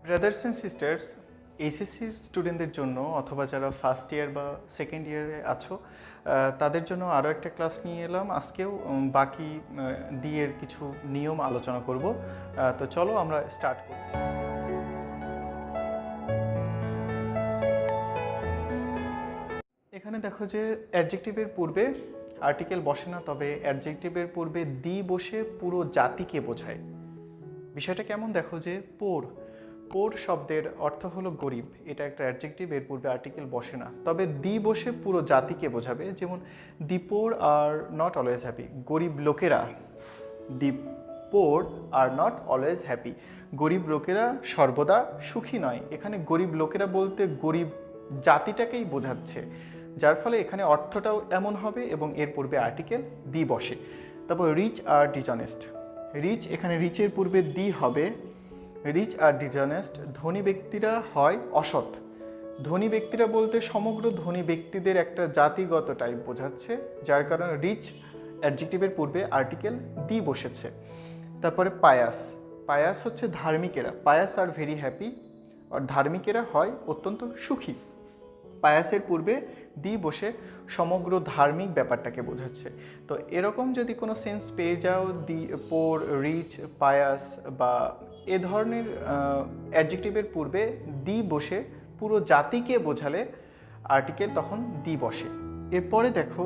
Brothers and sisters, এইচএসসির স্টুডেন্টদের জন্য অথবা যারা ফার্স্ট ইয়ার বা সেকেন্ড ইয়ারে আছো তাদের জন্য আরও একটা ক্লাস নিয়ে এলাম। আজকেও বাকি ডিএর কিছু নিয়ম আলোচনা করব। তো চলো আমরা স্টার্ট করি। এখানে দেখো যে অ্যাডজেক্টিভের পূর্বে আর্টিকেল বসে না, তবে অ্যাডজেক্টিভের পূর্বে দি বসে পুরো জাতিকে বোঝায়। বিষয়টা কেমন দেখো যে পোর শব্দের অর্থ হলো গরিব, এটা একটা অ্যাডজেক্টিভ, এর পূর্বে আর্টিকেল বসে না, তবে দি বসে পুরো জাতিকে বোঝাবে। যেমন দি পোর আর নট অলওয়েজ হ্যাপি, গরিব লোকেরা, দি পোর আর নট অলওয়েজ হ্যাপি, গরিব লোকেরা সর্বদা সুখী নয়। এখানে গরিব লোকেরা বলতে গরিব জাতিটাকেই বোঝাচ্ছে, যার ফলে এখানে অর্থটাও এমন হবে এবং এর পূর্বে আর্টিকেল দি বসে। তারপর রিচ আর ডিসঅনেস্ট, রিচ, এখানে রিচের পূর্বে দি হবে। রিচ আর ডিসঅনেস্ট, ধনী ব্যক্তিরা হয় অসৎ। ধনী ব্যক্তিরা বলতে সমগ্র ধনী ব্যক্তিদের একটা জাতিগত টাইপ বোঝাচ্ছে, যার কারণে রিচ অ্যাডজেক্টিভের পূর্বে আর্টিকেল দি বসেছে। তারপরে পায়াস, পায়াস হচ্ছে ধার্মিকেরা, পায়াস আর ভেরি হ্যাপি, আর ধার্মিকেরা হয় অত্যন্ত সুখী। পায়াসের পূর্বে দি বসে সমগ্র ধার্মিক ব্যাপারটাকে বোঝাচ্ছে। তো এরকম যদি কোনো সেন্স পেয়ে যাও, দি পোর, রিচ, পায়াস বা এ ধরনের অ্যাডজেক্টিভের পূর্বে দি বসে পুরো জাতিকে বোঝালে আর্টিকেল তখন দি বসে। এরপরে দেখো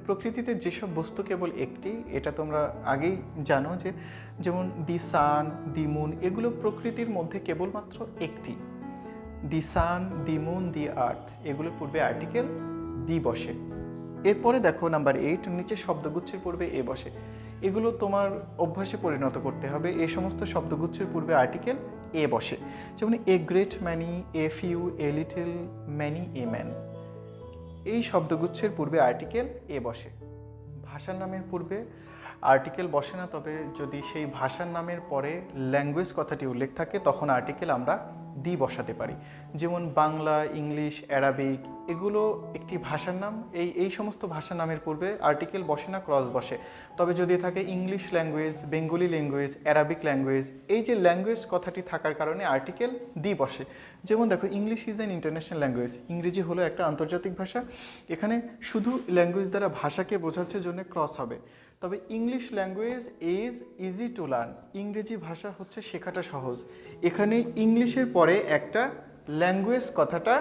প্রকৃতিতে যেসব বস্তু কেবল একটি, এটা তোমরা আগেই জানো যে যেমন দি সান, দি মুন, এগুলো প্রকৃতির মধ্যে কেবলমাত্র একটি। দি সান, দি মুন, দি আর্থ, এগুলোর পূর্বে আর্টিকেল দি বসে। এরপরে দেখো নাম্বার 8, নিচে শব্দগুচ্ছের পূর্বে এ বসে। এগুলো তোমার অভ্যাসে পরিণত করতে হবে। এই সমস্ত শব্দগুচ্ছের পূর্বে আর্টিকেল এ বসে, যেমন a great many, a few, a little, many, a man. এই শব্দগুচ্ছের পূর্বে আর্টিকেল এ বসে। ভাষার নামের পূর্বে আর্টিকেল বসে না, তবে যদি সেই ভাষার নামের পরে ল্যাঙ্গুয়েজ কথাটি উল্লেখ থাকে তখন আর্টিকেল আমরা দি বসাতে পারি। যেমন বাংলা, ইংলিশ, অ্যারাবিক, এগুলো একটি ভাষার নাম। এই সমস্ত ভাষার নামের পূর্বে আর্টিকেল বসে না, ক্রস বসে। তবে যদি থাকে English language, Bengali language, Arabic language, এই যে ল্যাঙ্গুয়েজ কথাটি থাকার কারণে আর্টিকেল দি বসে। যেমন দেখো English is an international language, ইংরেজি হলো একটা আন্তর্জাতিক ভাষা। এখানে শুধু ল্যাঙ্গুয়েজ দ্বারা ভাষাকে বোঝাচ্ছে জন্য ক্রস হবে। তবে English language is easy to learn, ইংরেজি ভাষা হচ্ছে শেখাটা সহজ। এখানে ইংলিশের পরে একটা ল্যাঙ্গুয়েজ কথাটা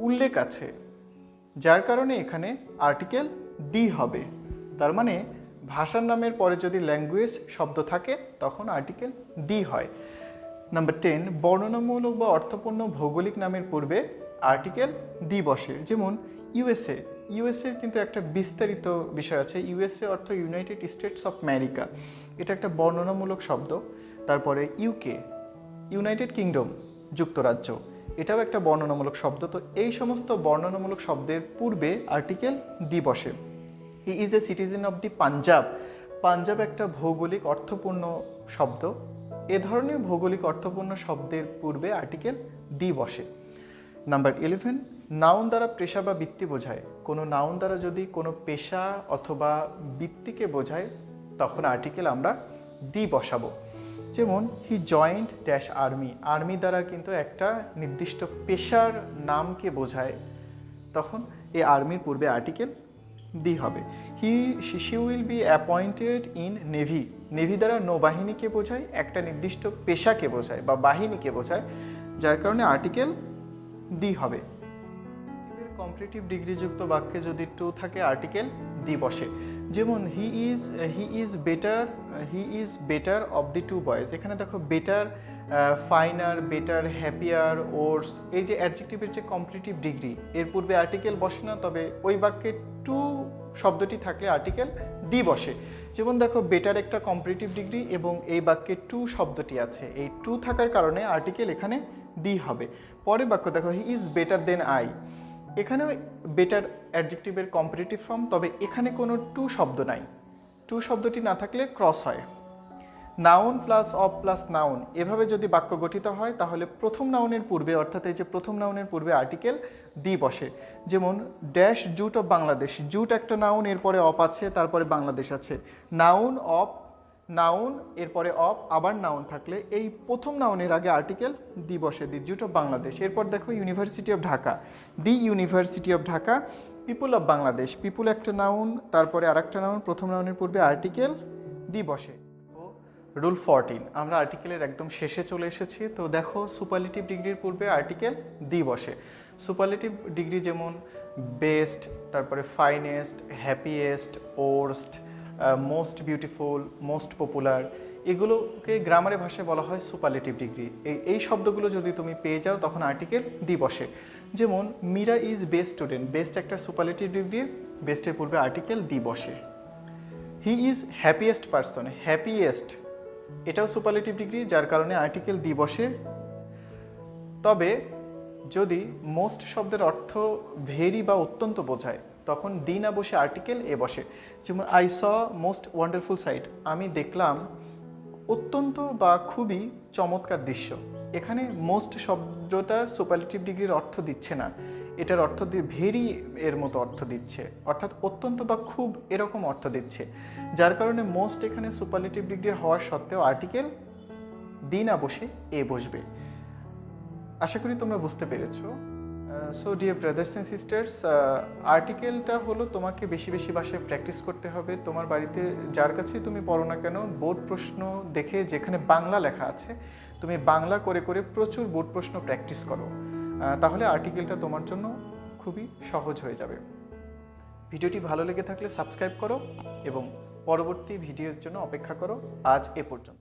উল্লেখ আছে, যার কারণে এখানে আর্টিকেল দি হবে। তার মানে ভাষার নামের পরে যদি ল্যাঙ্গুয়েজ শব্দ থাকে তখন আর্টিকেল দি হয়। নাম্বার 10, বর্ণনামূলক বা অর্থপূর্ণ ভৌগোলিক নামের পূর্বে আর্টিকেল দি বসে। যেমন ইউএসএ, ইউএসএর কিন্তু একটা বিস্তারিত বিষয় আছে। ইউএসএ অর্থ ইউনাইটেড স্টেটস অফ আমেরিকা, এটা একটা বর্ণনামূলক শব্দ। তারপরে ইউকে, ইউনাইটেড কিংডম, যুক্তরাজ্য, এটাও একটা বর্ণনামূলক শব্দ। তো এই সমস্ত বর্ণনামূলক শব্দের পূর্বে আর্টিকেল দি বসে। He is a citizen of the Punjab, Punjab একটা ভৌগোলিক অর্থপূর্ণ শব্দ। এ ধরনের ভৌগোলিক অর্থপূর্ণ শব্দের পূর্বে আর্টিকেল দি বসে। নাম্বার 11, নাউন দ্বারা পেশা বা বৃত্তি বোঝায়। কোনো নাউন দ্বারা যদি কোনো পেশা অথবা বৃত্তিকে বোঝায় তখন আর্টিকেল আমরা দি বসাবো। যেমন he joined dash army, army দ্বারা কিন্তু একটা নির্দিষ্ট পেশার নামকে বোঝায়, তখন এই আর্মির পূর্বে আর্টিকেল দি হবে। She will be appointed in navy, navy দ্বারা নৌবাহিনীকে বোঝায়, একটা নির্দিষ্ট পেশাকে বোঝায় বা বাহিনীকে বোঝায়, যার কারণে আর্টিকেল দি হবে। কম্পারেটিভ ডিগ্রিযুক্ত বাক্যে যদি টু থাকে আর্টিকেল দি বসে। যেমন he is better off the two boys, এখানে দেখো better, finer, better, happier, worse, এই যে অ্যাডজেক্টিভের যে কম্পারেটিভ ডিগ্রি, এর পূর্বে আর্টিকেল বসে না, তবে ওই বাক্যে টু শব্দটি থাকলে আর্টিকেল দি বসে। যেমন দেখো বেটার একটা কম্পারেটিভ ডিগ্রি এবং এই বাক্যে টু শব্দটি আছে, এই টু থাকার কারণে আর্টিকেল এখানে দি হবে। পরের বাক্য দেখো he is better than I, এখানে বেটার অ্যাডজেক্টিভের কম্পারেটিভ ফর্ম, তবে এখানে কোনো টু শব্দ নাই, টু শব্দটি না থাকলে ক্রস হয়। Noun plus of plus noun, এভাবে যদি বাক্য গঠিত হয় তাহলে প্রথম নাউনের পূর্বে, অর্থাৎ এই যে প্রথম নাউনের পূর্বে আর্টিকেল দি বসে। যেমন dash jute of Bangladesh, jute একটা নাউন, এরপরে অফ আছে, তারপরে বাংলাদেশ আছে। নাউন অফ নাউন এরপরে অফ আবার নাউন থাকলে এই প্রথম নাউনের আগে আর্টিকেল দি বসে, দি জুট অফ বাংলাদেশ। এরপর দেখো university of Dhaka, the university of Dhaka. People of Bangladesh, people একটা নাউন, তারপরে আরেকটা নাউন, প্রথম নাউনের পূর্বে আর্টিকেল দি বসে। রুল 14, আমরা আর্টিকেলের একদম শেষে চলে এসেছি। তো দেখো সুপারলেটিভ ডিগ্রির পূর্বে আর্টিকেল দি বসে। সুপারলেটিভ ডিগ্রি যেমন বেস্ট, তারপরে finest, happiest, worst, most beautiful, most popular, এগুলোকে গ্রামারের ভাষায় বলা হয় সুপারলেটিভ ডিগ্রি। এই শব্দগুলো যদি তুমি পেয়ে যাও তখন আর্টিকেল দি বসে। যেমন Meera is best student, best একটা সুপারলেটিভ ডিগ্রি, বেস্টের পূর্বে আর্টিকেল দি বসে। He is happiest person, happiest এটাও সুপারলেটিভ ডিগ্রি, যার কারণে আর্টিকেল দি বসে। তবে যদি মোস্ট শব্দের অর্থ ভেরি বা অত্যন্ত বোঝায় তখন দি না বসে আর্টিকেল এ বসে। যেমন I saw most wonderful sight, আমি দেখলাম অত্যন্ত বা খুবই চমৎকার দৃশ্য। এখানে মোস্ট শব্দটা সুপারলেটিভ ডিগ্রির অর্থ দিচ্ছে না, এটার অর্থ দিয়ে ভেরি এর মতো অর্থ দিচ্ছে, অর্থাৎ অত্যন্ত বা খুব এরকম অর্থ দিচ্ছে, যার কারণে মোস্ট এখানে সুপারলেটিভ ডিগ্রি হওয়ার সত্ত্বেও আর্টিকেল দি না বসে এ বসবে। আশা করি তোমরা বুঝতে পেরেছো। So dear brothers and sisters, আর্টিকেলটা হলো তোমাকে বেশি বেশি ভাষায় প্র্যাকটিস করতে হবে। তোমার বাড়িতে যার কাছে তুমি পড়ো না কেন, বোর্ড প্রশ্ন দেখে যেখানে বাংলা লেখা আছে তুমি বাংলা করে করে প্রচুর বোর্ড প্রশ্ন প্র্যাকটিস করো, তাহলে আর্টিকেলটা তোমার জন্য খুবই সহজ হয়ে যাবে। ভিডিওটি ভালো লেগে থাকলে সাবস্ক্রাইব করো এবং পরবর্তী ভিডিওর জন্য অপেক্ষা করো। আজ এ পর্যন্ত।